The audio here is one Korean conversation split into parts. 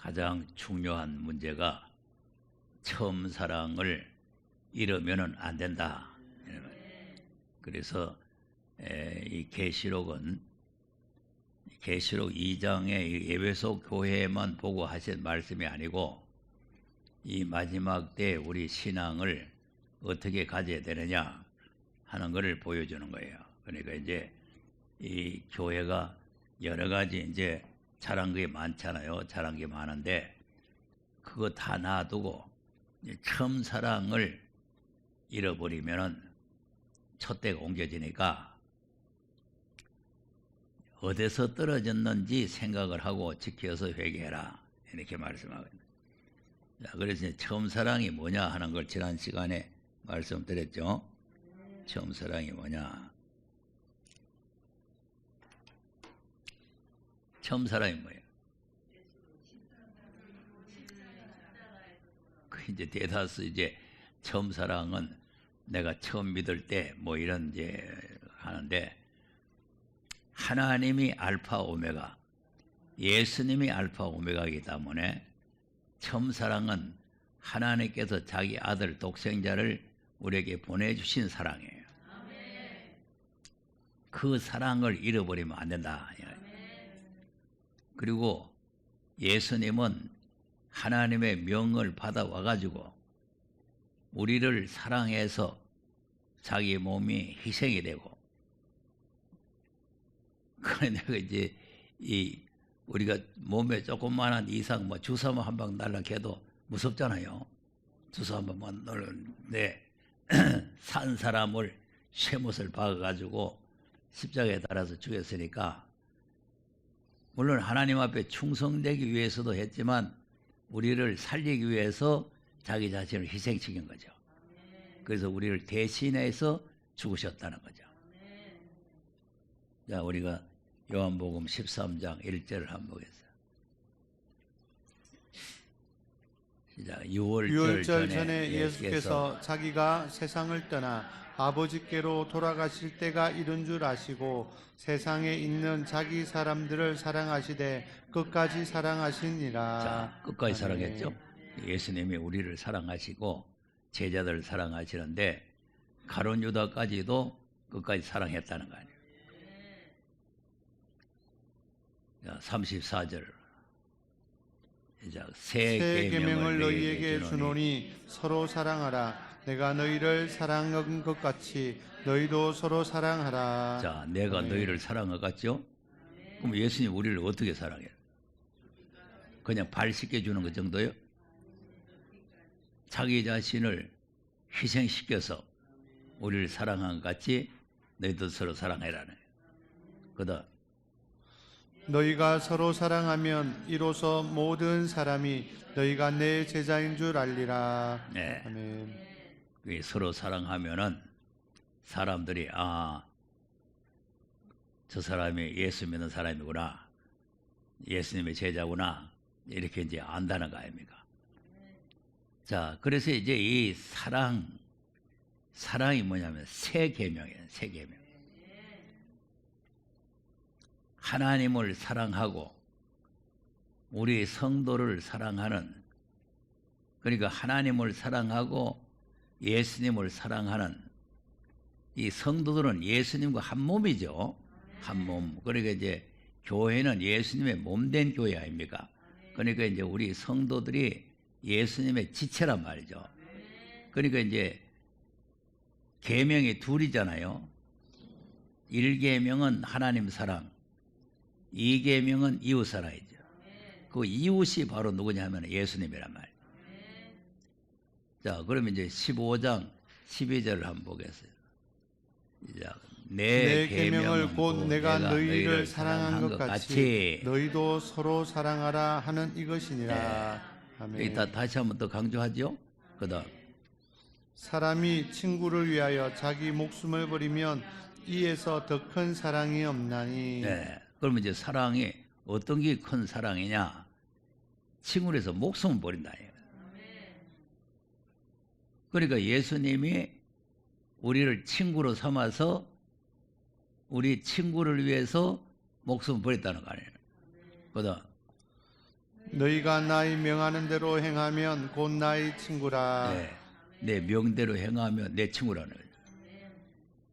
가장 중요한 문제가 처음 사랑을 잃으면 안 된다. 그래서 이 계시록은 계시록 2장의 에베소 교회만 보고 하신 말씀이 아니고 이 마지막 때 우리 신앙을 어떻게 가져야 되느냐 하는 것을 보여주는 거예요. 그러니까 이제 이 교회가 여러 가지 이제 잘한 게 많잖아요. 잘한 게 많은데 그거 다 놔두고 처음 사랑을 잃어버리면은 촛대가 옮겨지니까 어디서 떨어졌는지 생각을 하고 지켜서 회개해라 이렇게 말씀하거든요. 자, 그래서 처음 사랑이 뭐냐 하는 걸 지난 시간에 말씀드렸죠. 처음 사랑이 뭐냐? 처음 사랑이 뭐예요? 그 이제 대다수 이제 처음 사랑은 내가 처음 믿을 때 뭐 이런 이제 하는데 하나님이 알파 오메가, 예수님이 알파 오메가이기 때문에 처음 사랑은 하나님께서 자기 아들 독생자를 우리에게 보내주신 사랑이에요. 그 사랑을 잃어버리면 안 된다. 그리고 예수님은 하나님의 명을 받아와 가지고 우리를 사랑해서 자기 몸이 희생이 되고, 그러니까 이제 이 우리가 몸에 조금만한 이상 뭐 주사 한 방 날라해도 무섭잖아요. 주사 한 방만 날렸는데 산 사람을 쇠못을 박아가지고 십자가에 달아서 죽였으니까 물론 하나님 앞에 충성되기 위해서도 했지만 우리를 살리기 위해서 자기 자신을 희생시킨 거죠. 그래서 우리를 대신해서 죽으셨다는 거죠. 자, 우리가 요한복음 13장 1절을 한번 보겠습니다. 시작. 6월절 전에 예수께서 자기가 세상을 떠나 아버지께로 돌아가실 때가 이른 줄 아시고 세상에 있는 자기 사람들을 사랑하시되 끝까지 사랑하시니라. 자, 끝까지 사랑했죠. 예수님이 우리를 사랑하시고 제자들을 사랑하시는데 가룟 유다까지도 끝까지 사랑했다는 거 아니에요. 자, 34절. 새 계명을 너희에게 주노니 서로 사랑하라. 내가 너희를 사랑한 것 같이 너희도 서로 사랑하라. 자, 내가 너희를 사랑한 것 같죠? 그럼 예수님 우리를 어떻게 사랑해요? 그냥 발 씻겨주는 것 정도요? 자기 자신을 희생시켜서 우리를 사랑한 것 같이 너희도 서로 사랑해라는 거예요. 그다음 너희가 서로 사랑하면 이로써 모든 사람이 너희가 내 제자인 줄 알리라. 네. 아멘. 서로 사랑하면은 사람들이 저 사람이 예수 믿는 사람이구나, 예수님의 제자구나 이렇게 이제 안다는 거 아닙니까? 자, 그래서 이제 이 사랑이 뭐냐면 새 계명이에요. 새 계명. 하나님을 사랑하고 우리 성도를 사랑하는, 그러니까 하나님을 사랑하고 예수님을 사랑하는 이 성도들은 예수님과 한 몸이죠. 한 몸. 그러니까 이제 교회는 예수님의 몸된 교회 아닙니까? 그러니까 이제 우리 성도들이 예수님의 지체란 말이죠. 그러니까 이제 계명이 둘이잖아요. 1계명은 하나님 사랑, 2계명은 이웃 사랑이죠. 그 이웃이 바로 누구냐면 예수님이란 말이에요. 자, 그러면 이제 15장 12절을 한번 보겠어요. 내 계명을 곧 내가 너희를 사랑한 것 같이 너희도 서로 사랑하라 하는 이것이니라. 네. 아멘. 여기 다시 한번 더 강조하죠. 그다음 사람이 친구를 위하여 자기 목숨을 버리면 이에서 더 큰 사랑이 없나니. 네. 그러면 이제 사랑이 어떤 게 큰 사랑이냐? 친구를 해서 목숨을 버린다. 그러니까 예수님이 우리를 친구로 삼아서 우리 친구를 위해서 목숨을 버렸다는 거 아니에요. 그다음 너희가 나의 명하는 대로 행하면 곧 나의 친구라. 네, 내 명대로 행하면 내 친구라는 거죠.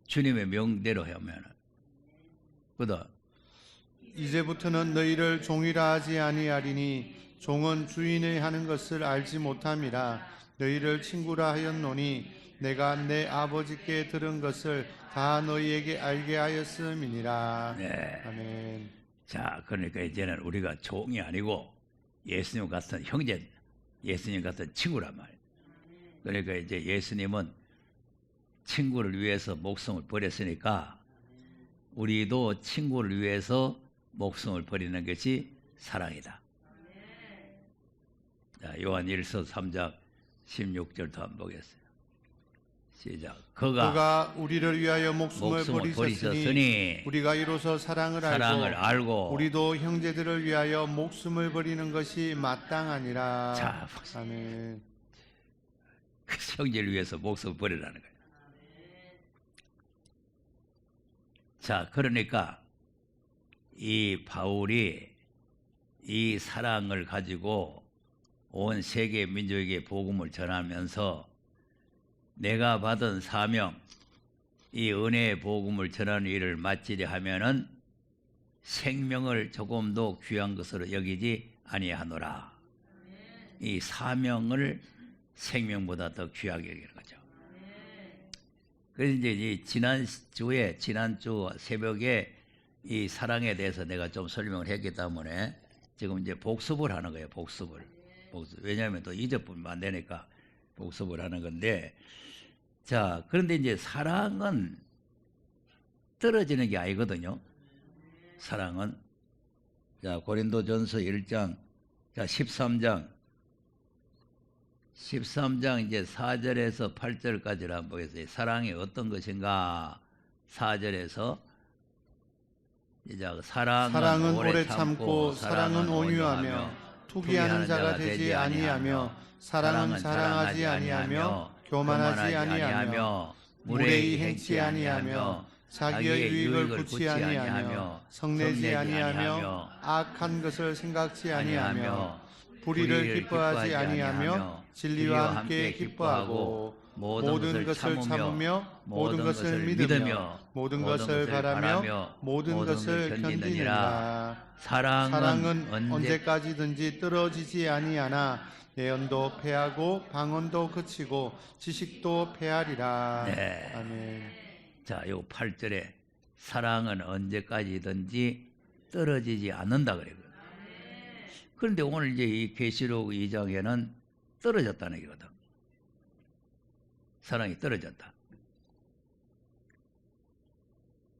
주님의 명대로 하면. 그다 이제부터는 너희를 종이라 하지 아니하리니 종은 주인의 하는 것을 알지 못함이라. 너희를 친구라 하였노니 내가 내 아버지께 들은 것을 다 너희에게 알게 하였음이니라. 네. 아멘. 자, 그러니까 이제는 우리가 종이 아니고 예수님 같은 형제, 예수님 같은 친구란 말이에요. 그러니까 이제 예수님은 친구를 위해서 목숨을 버렸으니까 우리도 친구를 위해서 목숨을 버리는 것이 사랑이다. 자, 요한 1서 3장 16절도 한번 보겠어요. 시작. 그가 우리를 위하여 목숨을 버리셨으니 우리가 이로써 사랑을 알고 우리도 형제들을 위하여 목숨을 버리는 것이 마땅하니라. 자, 아멘. 그 형제를 위해서 목숨을 버리라는 거예요. 자, 그러니까 이 바울이 이 사랑을 가지고 온 세계 민족에게 복음을 전하면서 내가 받은 사명, 이 은혜의 복음을 전하는 일을 마치려 하면은 생명을 조금도 귀한 것으로 여기지 아니하노라. 이 사명을 생명보다 더 귀하게 여기는 거죠. 그래서 이제 이 지난주 새벽에 이 사랑에 대해서 내가 좀 설명을 했기 때문에 지금 이제 복습을 하는 거예요. 복습을. 왜냐하면 또 잊어버리면 안 되니까 복습을 하는 건데, 자, 그런데 이제 사랑은 떨어지는 게 아니거든요. 사랑은. 자, 고린도전서 1장, 자, 13장 이제 4절에서 8절까지를 한번 보겠습니다. 사랑이 어떤 것인가? 4절에서 이제 사랑은 오래 참고 사랑은 온유하며 투기하는 자가 되지 아니하며 사랑은 자랑하지 아니하며 교만하지 아니하며 무례히 행치 아니하며 자기의 유익을 구치 아니하며 성내지 아니하며 악한 것을 생각지 아니하며 불의를 기뻐하지 아니하며 진리와 함께 기뻐하고 모든 것을 참으며 모든 것을 믿으며 모든 것을 바라며 모든 것을 견디느니라. 사랑은 언제까지든지 떨어지지 아니하나 예언도 패하고 방언도 그치고 지식도 패하리라. 네. 아멘. 자, 요 8절에 사랑은 언제까지든지 떨어지지 않는다 그래요. 그런데 오늘 이제 이 계시록 2장에는 떨어졌다는 얘기거든. 사랑이 떨어졌다.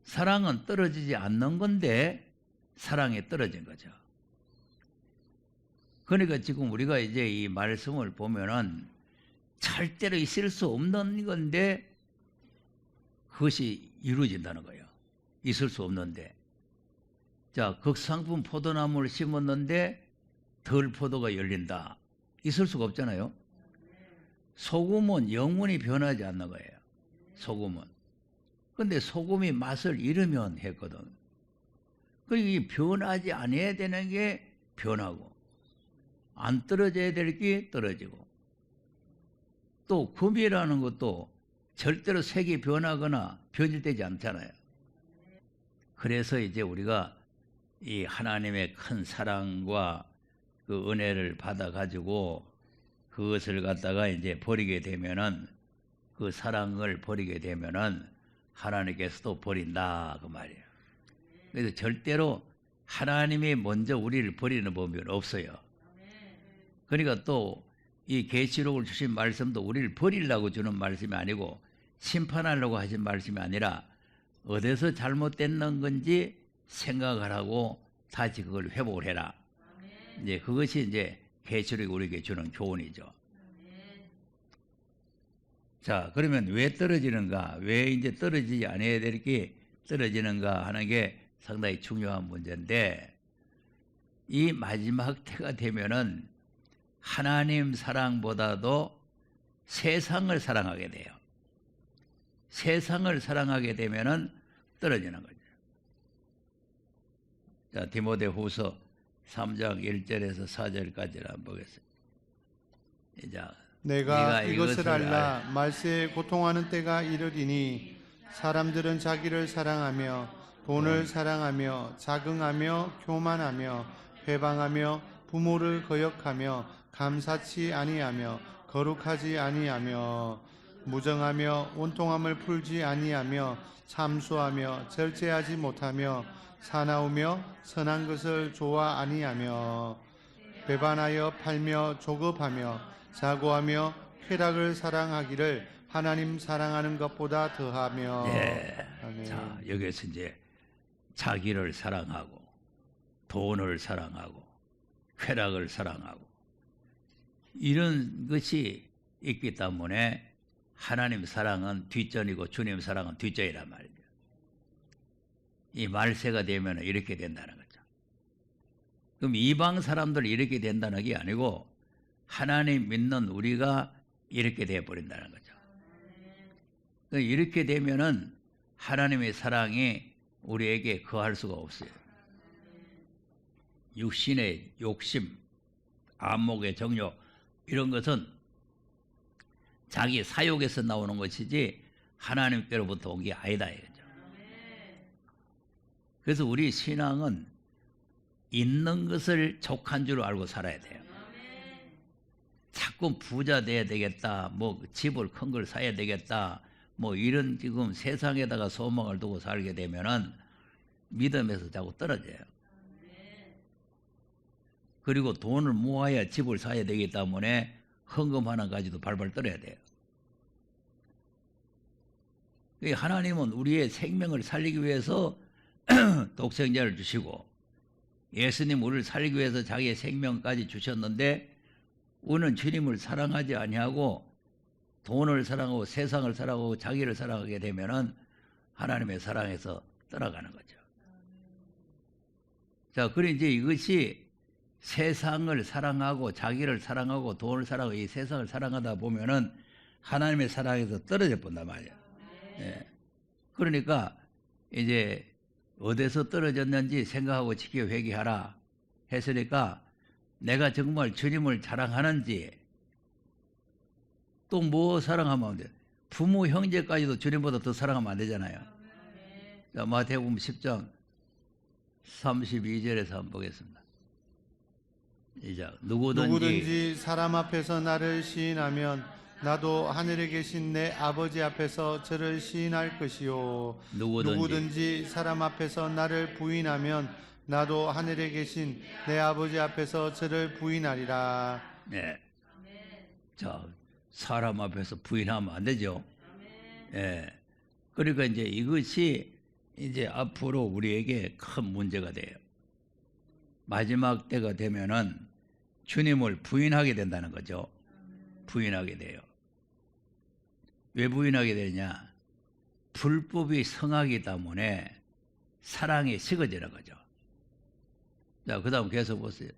사랑은 떨어지지 않는 건데 사랑이 떨어진 거죠. 그러니까 지금 우리가 이제 이 말씀을 보면은 절대로 있을 수 없는 건데 그것이 이루어진다는 거예요. 있을 수 없는데. 자, 극상품 포도나무를 심었는데 덜 포도가 열린다. 있을 수가 없잖아요. 소금은 영원히 변하지 않는 거예요. 소금은. 근데 소금이 맛을 잃으면 했거든. 그리고 이 변하지 않아야 되는 게 변하고 안 떨어져야 될 게 떨어지고 또 금이라는 것도 절대로 색이 변하거나 변질되지 않잖아요. 그래서 이제 우리가 이 하나님의 큰 사랑과 그 은혜를 받아 가지고 그것을 갖다가 이제 버리게 되면은 그 사랑을 버리게 되면은 하나님께서도 버린다 그 말이에요. 그래서 절대로 하나님이 먼저 우리를 버리는 법은 없어요. 그러니까 또 이 계시록을 주신 말씀도 우리를 버리려고 주는 말씀이 아니고 심판하려고 하신 말씀이 아니라 어디서 잘못됐는 건지 생각을 하고 다시 그걸 회복을 해라. 이제 그것이 이제 계시록이 우리에게 주는 교훈이죠. 자, 그러면 왜 떨어지는가? 왜 이제 떨어지지 않아야 될 게 떨어지는가 하는 게 상당히 중요한 문제인데, 이 마지막 때가 되면은 하나님 사랑보다도 세상을 사랑하게 돼요. 세상을 사랑하게 되면은 떨어지는 거죠. 자, 디모데후서 3장 1절에서 4절까지를 한번 보겠습니다. 이제 내가 이것을 알라 말세에 고통하는 때가 이르리니 사람들은 자기를 사랑하며 돈을 사랑하며 자긍하며 교만하며 회방하며 부모를 거역하며 감사치 아니하며 거룩하지 아니하며 무정하며 온통함을 풀지 아니하며 참수하며 절제하지 못하며 사나우며 선한 것을 좋아 아니하며 배반하여 팔며 조급하며 자고하며 쾌락을 사랑하기를 하나님 사랑하는 것보다 더하며. 네. 아멘. 자, 여기서 이제 자기를 사랑하고 돈을 사랑하고 쾌락을 사랑하고 이런 것이 있기 때문에 하나님 사랑은 뒷전이고 주님 사랑은 뒷전이란 말이죠. 이 말세가 되면 이렇게 된다는 거죠. 그럼 이방 사람들 이렇게 된다는 게 아니고 하나님 믿는 우리가 이렇게 되어버린다는 거죠. 이렇게 되면은 하나님의 사랑이 우리에게 거할 수가 없어요. 육신의 욕심, 안목의 정욕 이런 것은 자기 사욕에서 나오는 것이지 하나님께로부터 온 게 아니다 이거죠. 그래서 우리 신앙은 있는 것을 족한 줄 알고 살아야 돼요. 자꾸 부자 돼야 되겠다, 뭐 집을 큰 걸 사야 되겠다, 뭐 이런 지금 세상에다가 소망을 두고 살게 되면은 믿음에서 자꾸 떨어져요. 그리고 돈을 모아야 집을 사야 되기 때문에 헌금 하나 가지고 발발 떨어야 돼요. 하나님은 우리의 생명을 살리기 위해서 독생자를 주시고 예수님 우리를 살리기 위해서 자기의 생명까지 주셨는데 우리는 주님을 사랑하지 아니하고 돈을 사랑하고 세상을 사랑하고 자기를 사랑하게 되면은 하나님의 사랑에서 떠나가는 거죠. 자, 그래 이제 이것이 세상을 사랑하고 자기를 사랑하고 돈을 사랑하고 이 세상을 사랑하다 보면은 하나님의 사랑에서 떨어져 본단 말이에요. 예. 그러니까 이제 어디서 떨어졌는지 생각하고 지켜 회개하라 했으니까 내가 정말 주님을 사랑하는지 또 뭐 사랑하면 안 돼? 부모 형제까지도 주님보다 더 사랑하면 안 되잖아요. 자, 마태복음 10장 32절에서 한번 보겠습니다. 이제 누구든지 사람 앞에서 나를 시인하면 나도 하늘에 계신 내 아버지 앞에서 저를 시인할 것이요 누구든지 사람 앞에서 나를 부인하면 나도 하늘에 계신 내 아버지 앞에서 저를 부인하리라. 네. 자, 사람 앞에서 부인하면 안 되죠. 예. 그러니까 이제 이것이 이제 앞으로 우리에게 큰 문제가 돼요. 마지막 때가 되면은 주님을 부인하게 된다는 거죠. 부인하게 돼요. 왜 부인하게 되냐? 불법이 성하기 때문에 사랑이 식어지는 거죠. 자, 그 다음 계속 보세요.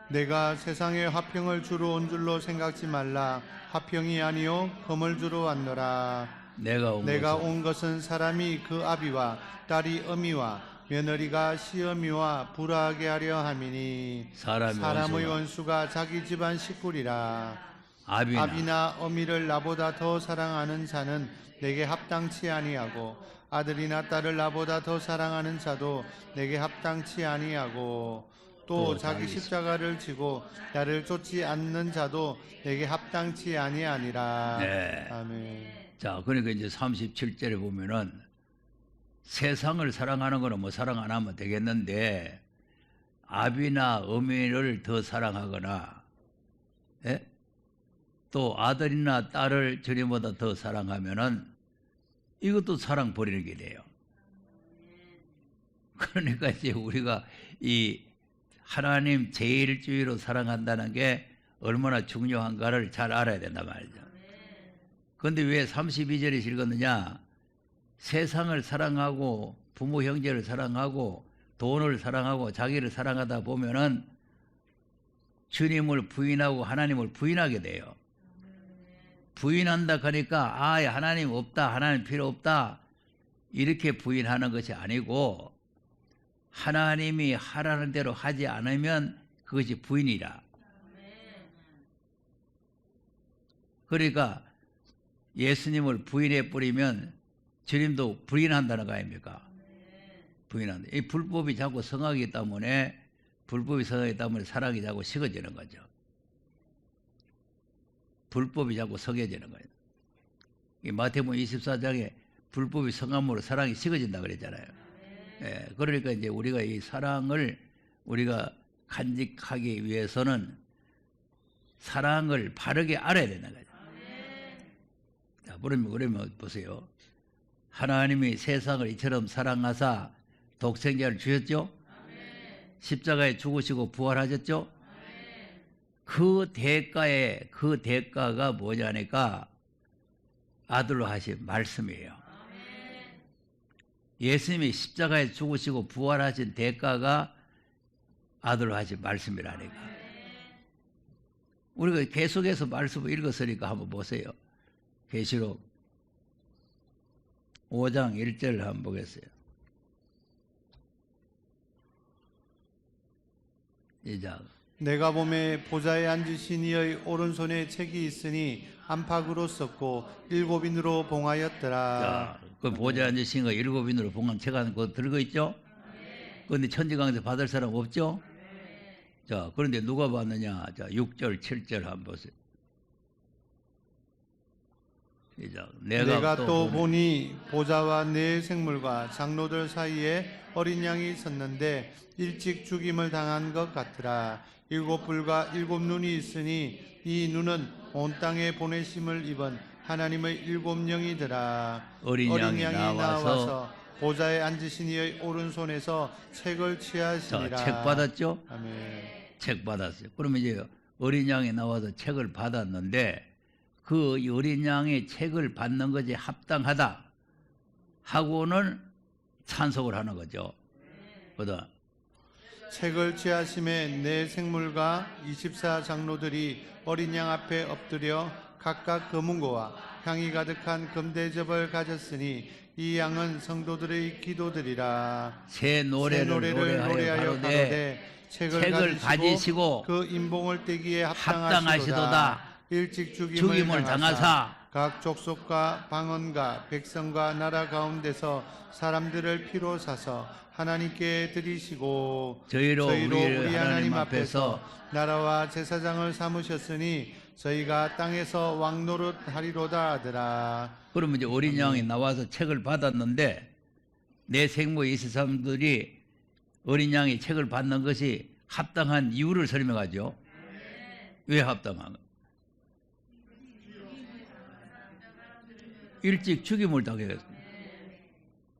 내가 세상에 화평을 주러 온 줄로 생각지 말라. 화평이 아니요 검을 주러 왔노라. 내가 온 것은 사람이 그 아비와 딸이 어미와 며느리가 시어미와 불화하게 하려 함이니 사람의 원수가 자기 집안 식구리라. 아비나 어미를 나보다 더 사랑하는 자는 내게 합당치 아니하고 아들이나 딸을 나보다 더 사랑하는 자도 내게 합당치 아니하고 또 자기 십자가를 지고 나를 쫓지 않는 자도 내게 합당치 아니하니라. 네. 아멘. 자, 그러니까 이제 37절에 보면은 세상을 사랑하는 거는 뭐 사랑 안 하면 되겠는데 아비나 어미를 더 사랑하거나 예? 또 아들이나 딸을 주님보다 더 사랑하면은 이것도 사랑 버리는 게 돼요. 그러니까 이제 우리가 이 하나님 제1주의로 사랑한다는 게 얼마나 중요한가를 잘 알아야 된단 말이죠. 그런데 왜 32절에 읽었느냐? 세상을 사랑하고 부모 형제를 사랑하고 돈을 사랑하고 자기를 사랑하다 보면은 주님을 부인하고 하나님을 부인하게 돼요. 부인한다 하니까 아, 하나님 없다, 하나님 필요 없다 이렇게 부인하는 것이 아니고 하나님이 하라는 대로 하지 않으면 그것이 부인이라. 그러니까 예수님을 부인해 버리면 주님도 부인한다는 거 아닙니까? 부인한다. 이 불법이 자꾸 성하기 때문에 사랑이 자꾸 식어지는 거죠. 불법이 자꾸 성해지는 거예요. 이 마태복음 24장에 불법이 성함으로 사랑이 식어진다 그랬잖아요. 예, 그러니까 이제 우리가 이 사랑을 우리가 간직하기 위해서는 사랑을 바르게 알아야 되는 거죠. 자, 그러면 보세요. 하나님이 세상을 이처럼 사랑하사 독생자를 주셨죠? 십자가에 죽으시고 부활하셨죠? 그 대가가 뭐냐니까 아들로 하신 말씀이에요. 예수님이 십자가에 죽으시고 부활하신 대가가 아들로 하신 말씀이라니까. 우리가 계속해서 말씀을 읽었으니까 한번 보세요. 계시록 5장 1절을 한번 보겠어요. 시작. 내가 보매 보좌에 앉으신 이의 오른손에 책이 있으니 안팎으로 썼고 7인으로 봉하였더라. 자, 그 보좌에 앉으신 거 7인으로 봉한 책 안에 그거 들고 있죠? 그런데 천지강에서 받을 사람 없죠? 자, 그런데 누가 받느냐? 자, 6절, 7절 한번 보세요. 시작. 내가 또 보니 보좌와 네 생물과 장로들 사이에 어린 양이 섰는데 일찍 죽임을 당한 것 같으라. 7불과 7눈이 있으니 이 눈은 온 땅에 보내심을 입은 하나님의 7영이더라. 어린 양이 나와서 보좌에 앉으신 이의 오른손에서 책을 취하시니라. 자, 책 받았죠? 아멘. 책 받았어요. 그러면 이제 어린 양이 나와서 책을 받았는데 그 어린 양의 책을 받는 것이 합당하다 하고는 찬송을 하는 거죠. 보다 책을 취하심에 네 생물과 24 장로들이 어린 양 앞에 엎드려 각각 금은고와 향이 가득한 금대접을 가졌으니 이 양은 성도들의 기도들이라. 새 노래를 노래하여 가로되 책을 가지시고 그 인봉을 떼기에 합당하시도다. 일찍 죽임을 당하사 각 족속과 방언과 백성과 나라 가운데서 사람들을 피로 사서 하나님께 드리시고 저희로 우리 하나님 앞에서 나라와 제사장을 삼으셨으니 저희가 땅에서 왕노릇 하리로다 하더라. 그러면 이제 어린 양이 나와서 책을 받았는데 내 생모 23들이 어린 양이 책을 받는 것이 합당한 이유를 설명하죠. 왜 합당한 거? 일찍 죽임을 당했습니다.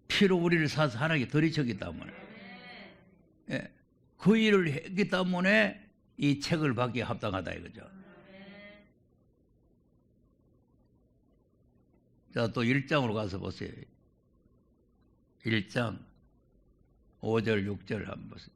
피로 우리를 사서 하나님께 들이쳤기 때문에, 예, 그 일을 했기 때문에 이 책을 받기에 합당하다 이거죠. 자, 또 1장으로 가서 보세요. 1장 5절 6절 한번 보세요.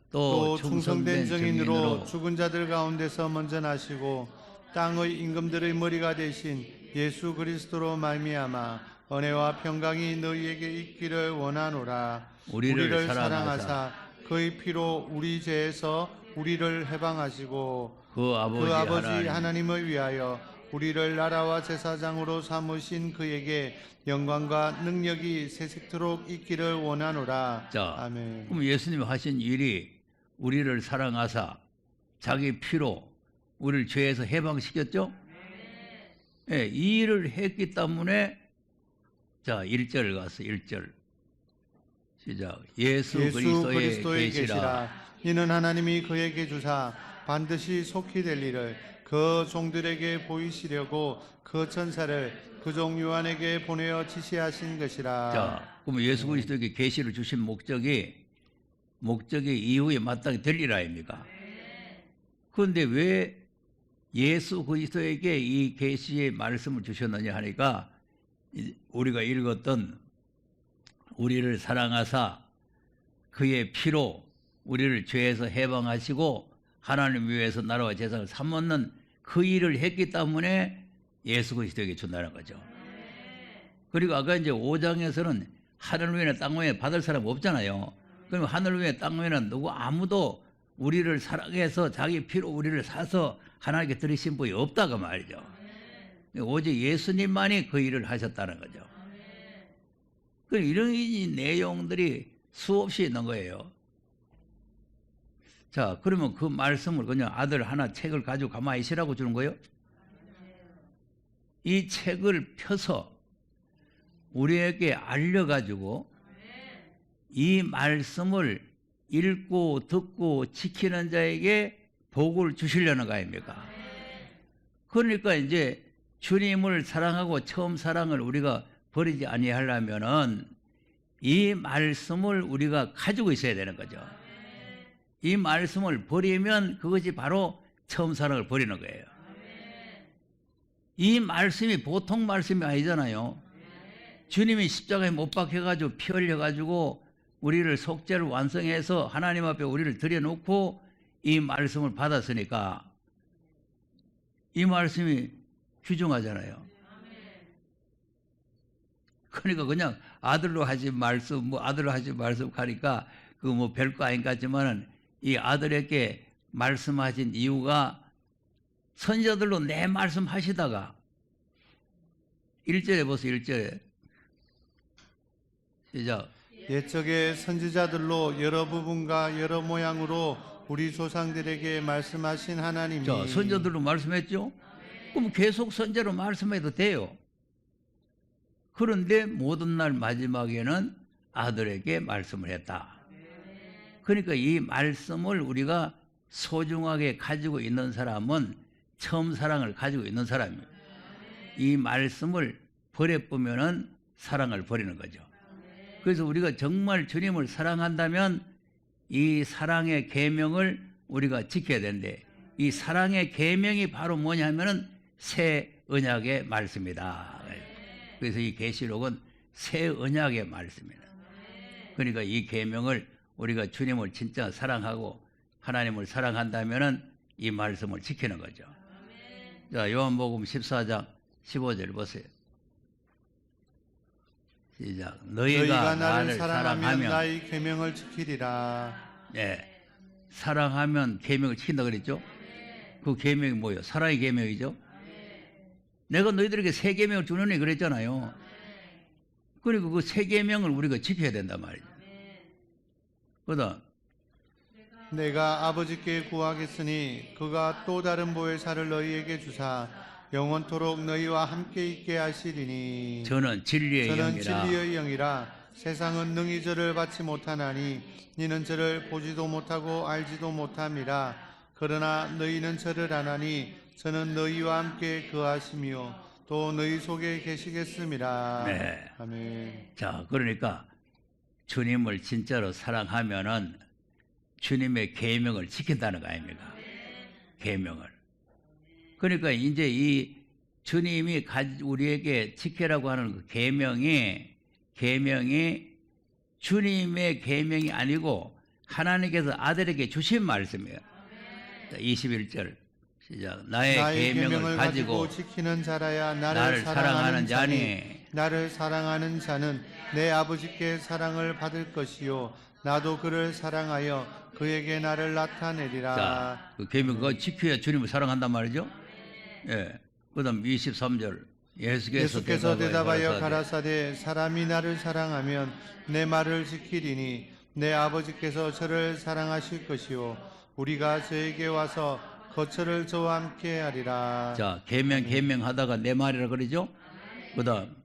또 충성된 증인으로 죽은 자들 가운데서 먼저 나시고 땅의 임금들의 머리가 되신 예수 그리스도로 말미암아 은혜와 평강이 너희에게 있기를 원하노라. 우리를 사랑하사 그의 피로 우리 죄에서 우리를 해방하시고 그 아버지 하나님을 위하여 우리를 나라와 제사장으로 삼으신 그에게 영광과 능력이 세세토록 있기를 원하노라. 자, 아멘. 그럼 예수님이 하신 일이 우리를 사랑하사 자기 피로 우리를 죄에서 해방시켰죠? 예, 이 일을 했기 때문에 자, 1절 가서 1절 시작. 예수 그리스도의 계시라. 이는 하나님이 그에게 주사 반드시 속히 될 일을 그 종들에게 보이시려고 그 천사를 그 종 요한에게 보내어 지시하신 것이라. 자, 그럼 예수 그리스도에게 계시를 주신 목적이 이후에 마땅히 될 일 아닙니까? 그런데 왜 예수 그리스도에게 이 계시의 말씀을 주셨느냐 하니까 우리가 읽었던 우리를 사랑하사 그의 피로 우리를 죄에서 해방하시고 하나님 위해서 나라와 제사를 삼는 그 일을 했기 때문에 예수 그리스도에게 준다는 거죠. 그리고 아까 이제 5장에서는 하늘 위에 땅 위에 받을 사람 없잖아요. 그럼 하늘 위에 땅 위에는 누구 아무도 우리를 사랑해서 자기 피로 우리를 사서 하나님께 드리신 분이 없다고 말이죠. 오직 예수님만이 그 일을 하셨다는 거죠. 이런 내용들이 수없이 있는 거예요. 자, 그러면 그 말씀을 그냥 아들 하나 책을 가지고 가만히 있으라고 주는 거예요? 이 책을 펴서 우리에게 알려가지고 이 말씀을 읽고 듣고 지키는 자에게 복을 주시려는 거 아닙니까? 그러니까 이제 주님을 사랑하고 처음 사랑을 우리가 버리지 아니하려면은 이 말씀을 우리가 가지고 있어야 되는 거죠. 이 말씀을 버리면 그것이 바로 처음 사랑을 버리는 거예요. 이 말씀이 보통 말씀이 아니잖아요. 주님이 십자가에 못 박혀가지고 피 흘려가지고 우리를 속죄를 완성해서 하나님 앞에 우리를 들여놓고 이 말씀을 받았으니까 이 말씀이 귀중하잖아요. 그러니까 그냥 아들로 하신 말씀, 아들로 하신 말씀 하니까 그 별거 아닌 것 같지만은 이 아들에게 말씀하신 이유가 선지자들로 내 말씀 하시다가 1절에 보세요. 1절에 시작. 옛적의 선지자들로 여러 부분과 여러 모양으로 우리 조상들에게 말씀하신 하나님이 자, 선지자들로 말씀했죠. 그럼 계속 선지자로 말씀해도 돼요. 그런데 모든 날 마지막에는 아들에게 말씀을 했다. 그러니까 이 말씀을 우리가 소중하게 가지고 있는 사람은 처음 사랑을 가지고 있는 사람입니다. 이 말씀을 버려보면은 사랑을 버리는 거죠. 그래서 우리가 정말 주님을 사랑한다면 이 사랑의 계명을 우리가 지켜야 되는데 이 사랑의 계명이 바로 뭐냐면은 새 언약의 말씀이다. 그래서 이 계시록은 새 언약의 말씀입니다. 그러니까 이 계명을 우리가 주님을 진짜 사랑하고 하나님을 사랑한다면은 이 말씀을 지키는 거죠. 자, 요한복음 14장 15절 보세요. 시작. 너희가 나를 사랑하면 나의 계명을 지키리라. 네, 사랑하면 계명을 지킨다 그랬죠. 그 계명이 뭐예요? 사랑의 계명이죠. 내가 너희들에게 새 계명을 주노니 그랬잖아요. 그리고 그 새 계명을 우리가 지켜야 된단 말이죠. 그다음 내가 아버지께 구하겠으니 그가 또 다른 보혜사를 너희에게 주사 영원토록 너희와 함께 있게 하시리니 저는 진리의 영이라 세상은 능히 저를 받지 못하나니 이는 저를 보지도 못하고 알지도 못함이라 그러나 너희는 저를 아나니 저는 너희와 함께 거하시며 또 너희 속에 계시겠음이라. 네. 아멘. 자, 그러니까 주님을 진짜로 사랑하면은 주님의 계명을 지킨다는 거 아닙니까? 계명을. 그러니까 이제 이 주님이 우리에게 지키라고 하는 그 계명이 주님의 계명이 아니고 하나님께서 아들에게 주신 말씀이에요. 21절 시작. 나의 계명을 가지고 지키는 자라야 나를 사랑하는 자니 나를 사랑하는 자는 내 아버지께 사랑을 받을 것이요 나도 그를 사랑하여 그에게 나를 나타내리라. 자, 그 계명 그거 지켜야 주님을 사랑한단 말이죠. 예. 그다음 23절 예수께서 대답하여 가라사대 사람이 나를 사랑하면 내 말을 지키리니 내 아버지께서 저를 사랑하실 것이요 우리가 저에게 와서 거처를 저와 함께 하리라. 자, 계명 하다가 내 말이라 그러죠. 그다음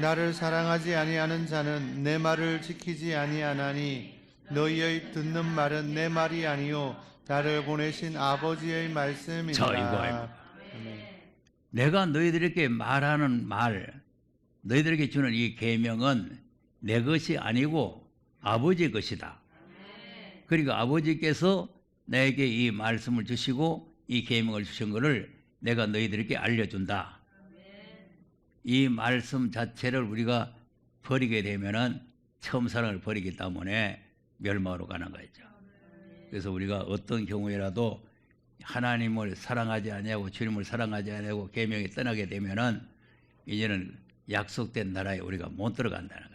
나를 사랑하지 아니하는 자는 내 말을 지키지 아니하나니 너희의 듣는 말은 내 말이 아니요 나를 보내신 아버지의 말씀이니라. 자, 이거입니다. 내가 너희들에게 말하는 말, 너희들에게 주는 이 계명은 내 것이 아니고 아버지의 것이다. 그러니까 아버지께서 내게 이 말씀을 주시고 이 계명을 주신 것을 내가 너희들에게 알려준다. 이 말씀 자체를 우리가 버리게 되면은 처음 사랑을 버리기 때문에 멸망으로 가는 거죠. 그래서 우리가 어떤 경우에라도 하나님을 사랑하지 아니하고 주님을 사랑하지 아니하고 계명에 떠나게 되면은 이제는 약속된 나라에 우리가 못 들어간다는 거예요.